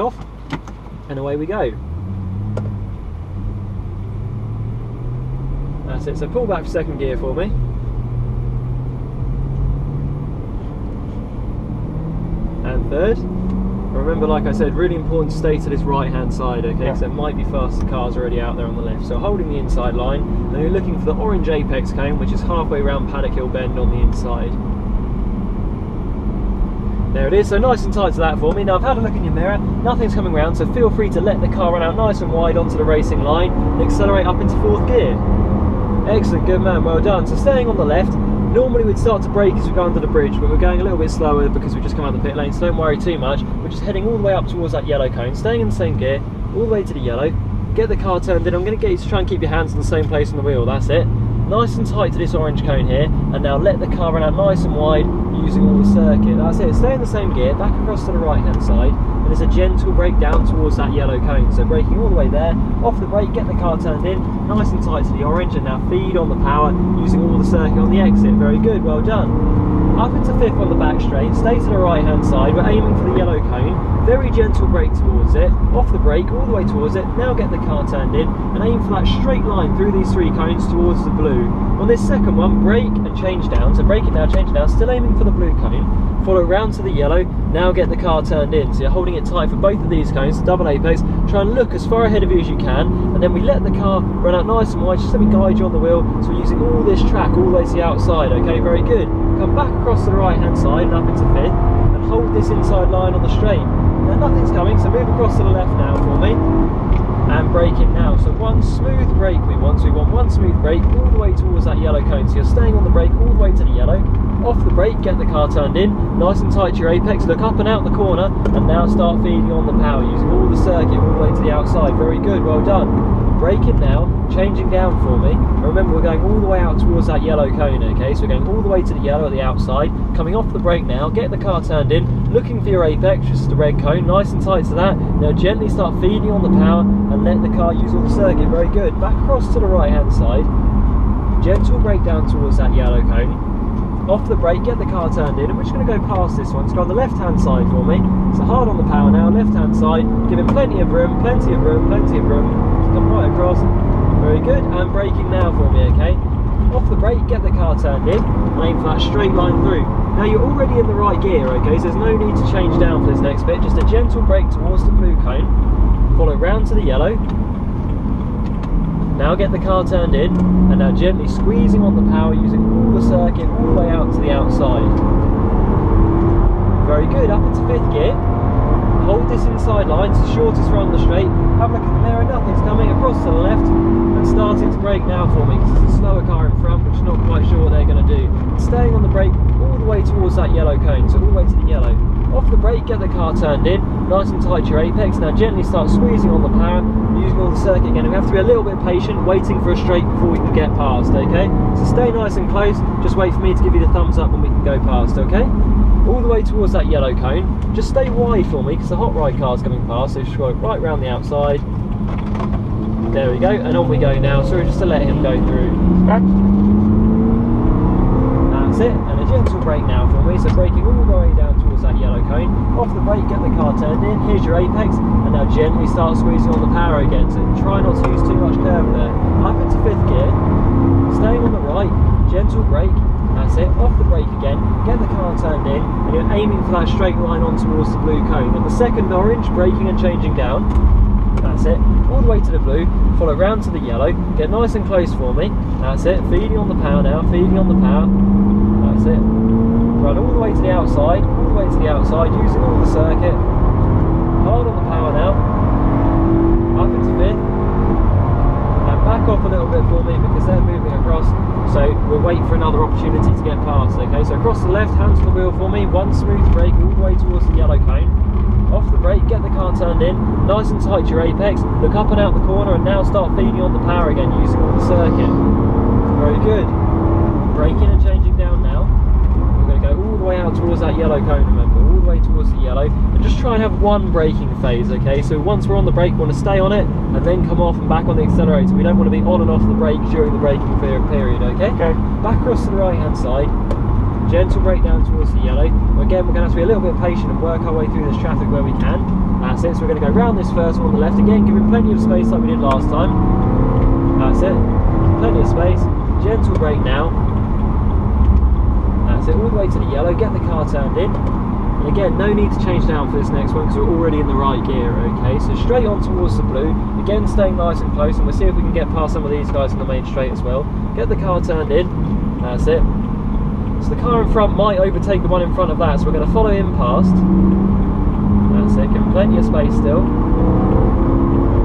off, and away we go. That's it, so pull back for second gear for me. And third. Remember, like I said, really important to stay to this right hand side, okay, because there might be faster cars already out there on the left. So holding the inside line, and you're looking for the orange apex cone, which is halfway around Paddock Hill Bend on the inside. There it is, so nice and tight to that for me. Now I've had a look in your mirror, nothing's coming round, so feel free to let the car run out nice and wide onto the racing line and accelerate up into fourth gear. Excellent, good man, well done. So staying on the left, normally we'd start to brake as we go under the bridge, but we're going a little bit slower because we've just come out of the pit lane, so don't worry too much. We're just heading all the way up towards that yellow cone, staying in the same gear, all the way to the yellow. Get the car turned in. I'm going to get you to try and keep your hands in the same place on the wheel, that's it. Nice and tight to this orange cone here, and now let the car run out nice and wide using all the circuit. That's it, stay in the same gear, back across to the right hand side, and there's a gentle brake down towards that yellow cone. So braking all the way there, off the brake, get the car turned in, nice and tight to the orange, and now feed on the power using all the circuit on the exit. Very good, well done. Up into fifth on the back straight, stay to the right hand side, we're aiming for the yellow cone, very gentle brake towards it, off the brake, all the way towards it, now get the car turned in, and aim for that straight line through these three cones towards the blue. On this second one, brake and change down, so brake it now, change it down, still aiming for the blue cone, follow round to the yellow, now get the car turned in, so you're holding it tight for both of these cones, double apex, try and look as far ahead of you as you can, and then we let the car run out nice and wide, just let me guide you on the wheel, so we're using all this track all the way to the outside, okay, very good. Come back across to the right hand side and up into fifth, and hold this inside line on the straight. Now nothing's coming, so move across to the left now for me, and brake it now. So one smooth brake we want, so we want one smooth brake all the way towards that yellow cone, so you're staying on the brake all the way to the yellow, off the brake, get the car turned in, nice and tight to your apex, look up and out the corner, and now start feeding on the power, using all the circuit all the way to the outside. Very good, well done. Brake it now, changing down for me, and remember we're going all the way out towards that yellow cone, okay, so we're going all the way to the yellow at the outside, coming off the brake now, get the car turned in, looking for your apex, which is the red cone, nice and tight to that, now gently start feeding on the power, and let the car use all the circuit. Very good. Back across to the right hand side, gentle brake down towards that yellow cone, off the brake, get the car turned in, and we're just going to go past this one, so go on the left hand side for me, so hard on the power now, left hand side, giving plenty of room, plenty of room, plenty of room, come right across, very good, and braking now for me, okay, off the brake, get the car turned in, and aim for that straight line through. Now you're already in the right gear, okay, so there's no need to change down for this next bit, just a gentle brake towards the blue cone, follow round to the yellow, now get the car turned in, and now gently squeezing on the power using all the circuit all the way out to the outside. Very good, up into fifth gear, hold this inside line, it's the shortest run on the straight, have a look at the mirror, nothing's coming, across to the left, and starting to brake now for me, because there's a slower car in front which is not quite sure what they're going to do. Staying on the brake all the way towards that yellow cone, so all the way to the yellow. Off the brake, get the car turned in, nice and tight to your apex, now gently start squeezing on the power, using all the circuit again. We have to be a little bit patient, waiting for a straight before we can get past, okay? So stay nice and close, just wait for me to give you the thumbs up when we can go past, okay? All the way towards that yellow cone, just stay wide for me, because the hot ride car's coming past, so just go right round the outside. There we go, and on we go now, sorry just to let him go through. That's it, and a gentle brake now for me, so braking all the way down towards that yellow cone, off the brake, get the car turned in, here's your apex, and now gently start squeezing on the power again, so try not to use too much curve there. Up into fifth gear, staying on the right, gentle brake, that's it, off the brake again, get the car turned in, and you're aiming for that straight line on towards the blue cone. On the second orange, braking and changing down, that's it, all the way to the blue, follow round to the yellow, get nice and close for me, that's it, feeding on the power now, feeding on the power, that's it, run all the way to the outside, all the way to the outside, using all the circuit, hard on the power now, up into fifth, and back off a little bit for me because they're moving across, so we'll wait for another opportunity to get past, okay, so across the left, hands on the wheel for me, one smooth brake all the way towards the yellow cone, off the brake, get the car turned in, nice and tight to your apex, look up and out the corner, and now start feeding on the power again using all the circuit. Very good. Braking and changing down now. We're going to go all the way out towards that yellow cone, remember, all the way towards the yellow, and just try and have one braking phase, okay, so once we're on the brake, we want to stay on it, and then come off and back on the accelerator. We don't want to be on and off the brake during the braking period, okay? Back across to the right hand side, gentle brake down towards the yellow. Again, we're going to have to be a little bit patient and work our way through this traffic where we can. That's it, so we're going to go round this first one on the left, again giving plenty of space like we did last time. That's it, plenty of space, gentle brake now. That's it, all the way to the yellow, get the car turned in. And again, no need to change down for this next one because we're already in the right gear, okay? So straight on towards the blue, again staying nice and close, and we'll see if we can get past some of these guys in the main straight as well. Get the car turned in, that's it. So the car in front might overtake the one in front of that, so we're going to follow him past. That's it, giving plenty of space still.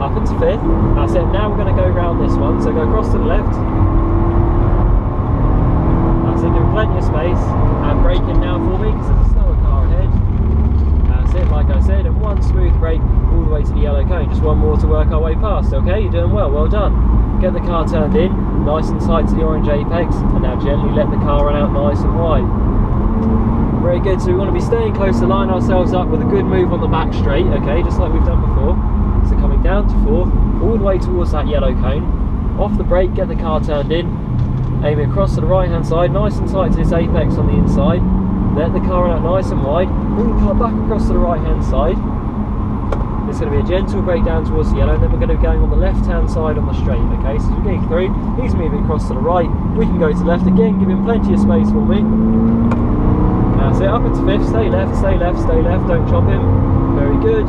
Up into fifth. That's it, now we're going to go round this one, so go across to the left. That's it, giving plenty of space. And braking now for me, because there's a slower car ahead. That's it, like I said, and one smooth brake all the way to the yellow cone. Just one more to work our way past, okay? You're doing well, well done. Get the car turned in, nice and tight to the orange apex, and now gently let the car run out nice and wide. Very good, so we want to be staying close to line ourselves up with a good move on the back straight, okay, just like we've done before. So coming down to fourth, all the way towards that yellow cone. Off the brake, get the car turned in, aim it across to the right hand side, nice and tight to this apex on the inside. Let the car run out nice and wide, bring the car back across to the right hand side. It's going to be a gentle brake down towards the yellow, and then we're going to be going on the left hand side on the straight, okay? So as we're getting through, he's moving across to the right, we can go to the left again, give him plenty of space for me. That's it, up into fifth, stay left, stay left, stay left, don't chop him. Very good.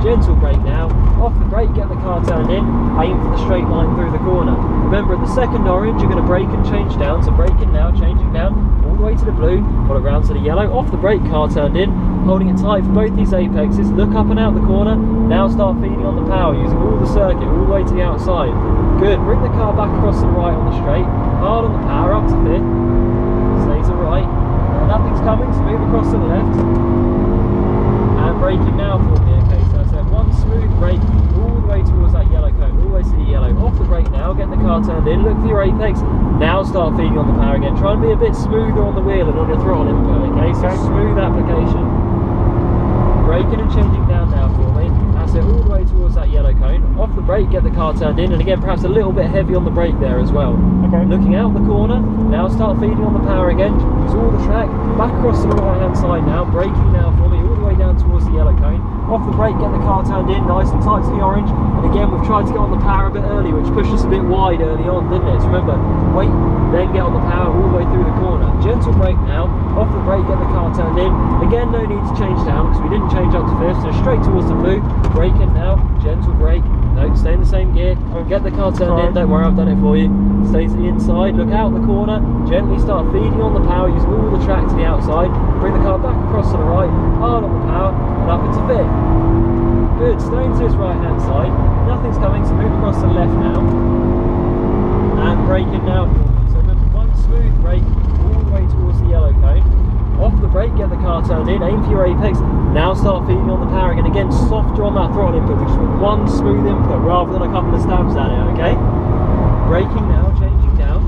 Gentle brake now, off the brake, get the car turned in, aim for the straight line through the corner. Remember at the second orange you're going to brake and change down, so braking now, changing down, all the way to the blue, follow round to the yellow, off the brake, car turned in, holding it tight for both these apexes, look up and out the corner, now start feeding on the power, using all the circuit, all the way to the outside. Good, bring the car back across to the right on the straight, hard on the power, up to fifth, stay to right, nothing's coming, so move across to the left, and braking now for me, okay, so that's one smooth brake, all the way towards that yellow cone, all the way to the yellow, off the brake now, get the car turned in, look for your apex, now start feeding on the power again, try and be a bit smoother on the wheel and on your throttle input, okay, so smooth application, braking and changing down now for me, that's it, all the way towards that yellow cone, off the brake, get the car turned in, and again perhaps a little bit heavy on the brake there as well. Okay. Looking out the corner, now start feeding on the power again, use all the track, back across to the right hand side now, braking now for me, all the way down towards the yellow cone, off the brake, get the car turned in, nice and tight to the orange, and again we've tried to get on the power a bit early, which pushed us a bit wide early on, didn't it? So remember, wait, then get on the power all the way through the corner. Gentle brake now, off the brake, get the car turned in, again no need to change down because we didn't change up to fifth, so straight towards the blue, braking now, gentle brake, no, stay in the same gear, get the car turned in, don't worry, I've done it for you, stay to the inside, look out the corner, gently start feeding on the power, using all the track to the outside, bring the car back across to the right, hard on the power, and up into fifth. Good, staying to this right hand side, nothing's coming, so move across to the left now, and braking now for me, so remember one smooth brake, all the way towards the yellow cone, off the brake, get the car turned in, aim for your apex, now start feeding on the power again, again softer on that throttle input, which is one smooth input rather than a couple of stabs at it, okay? Braking now, changing down,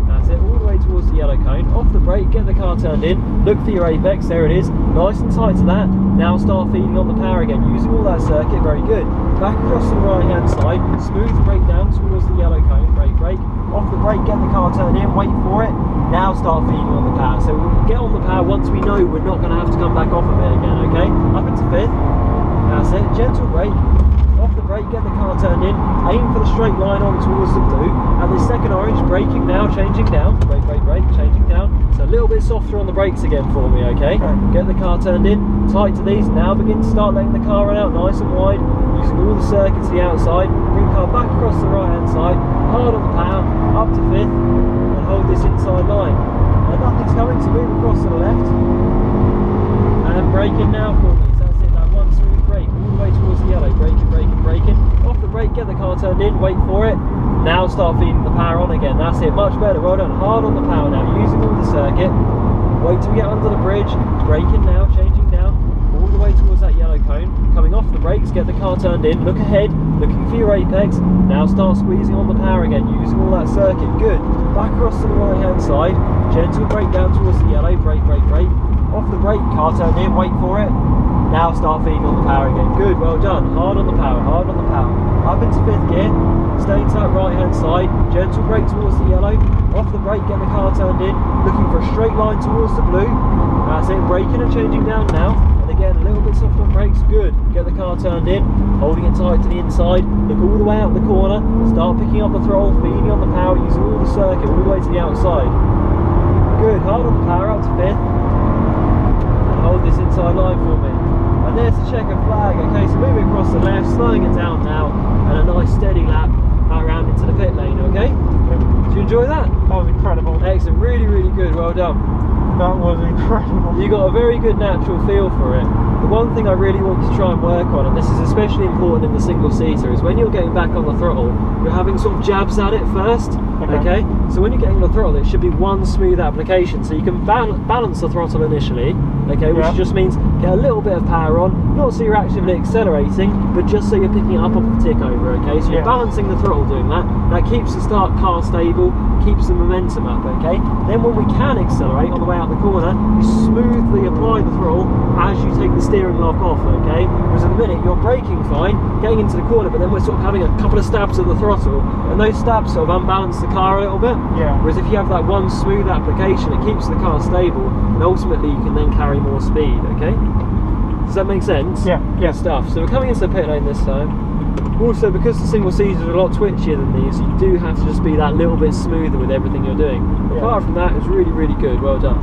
that's it, all the way towards the yellow cone, off the brake, get the car turned in, look for your apex, there it is, nice and tight to that, now start feeding on the power again, using all that circuit, very good, back across to the right hand side, smooth brake down towards the yellow cone, brake, off the brake, get the car turned in, wait for it, now start feeding on the power, so we'll get on the power once we know we're not going to have to come back off of it again, okay, up into fifth, that's it, gentle brake, off the brake, get the car turned in, aim for the straight line on towards the blue, and this second orange, braking now, changing down, brake, changing down, so a little bit softer on the brakes again for me, okay, get the car turned in, tight to these, now begin to start letting the car run out nice and wide, using all the circuits to the outside, bring the car back across the right hand side, hard on the power, up to fifth, and hold this inside line, and nothing's coming, so move across to the left, and braking now for me, so that's it, that one smooth brake, all the way towards the yellow, braking, off the brake, get the car turned in, wait for it, now start feeding the power on again, that's it, much better, well done, hard on the power now, using all the circuit, wait till we get under the bridge, braking now, changing down, all the way towards that yellow cone, coming off the brakes, get the car turned in, look ahead, looking for your apex, now start squeezing on the power again, using all that circuit, good, back across to the right hand side, gentle brake down towards the yellow, brake, off the brake, car turned in, wait for it, now start feeding on the power again, good, well done, hard on the power, up into fifth gear, staying to that right hand side, gentle brake towards the yellow, off the brake, get the car turned in, looking for a straight line towards the blue, that's it, braking and changing down now, and again, a little bit soft on brakes, good. Get the car turned in, holding it tight to the inside, look all the way out the corner, start picking up the throttle, feeding on the power, using all the circuit, all the way to the outside. Good, hold on the power up to 5th, and hold this inside line for me. And there's the checker flag. Okay, so moving across the left, slowing it down now, and a nice steady lap out around into the pit lane, okay? Did you enjoy that? That was incredible. Excellent, really, really good, well done. That was incredible. You got a very good natural feel for it. The one thing I really want you to try and work on, and this is especially important in the single-seater, is when you're getting back on the throttle, you're having sort of jabs at it first, okay? So when you're getting on the throttle, it should be one smooth application, so you can balance the throttle initially, okay, which just means get a little bit of power on, not so you're actively accelerating, but just so you're picking it up off the tick over, okay? So you're balancing the throttle doing that. That keeps the start car stable, keeps the momentum up, okay? Then when we can accelerate on the way out the corner, you smoothly apply the throttle as you take the steering lock off, okay? Because in a minute you're braking fine, getting into the corner, but then we're sort of having a couple of stabs of the throttle, and those stabs sort of unbalance the car a little bit. Yeah. Whereas if you have that one smooth application, it keeps the car stable, and ultimately you can then carry more speed, okay? Does that make sense? Yeah. Good stuff. So we're coming into the pit lane this time. Also, because the single seaters are a lot twitchier than these, you do have to just be that little bit smoother with everything you're doing. Apart from that, it's really, really good. Well done.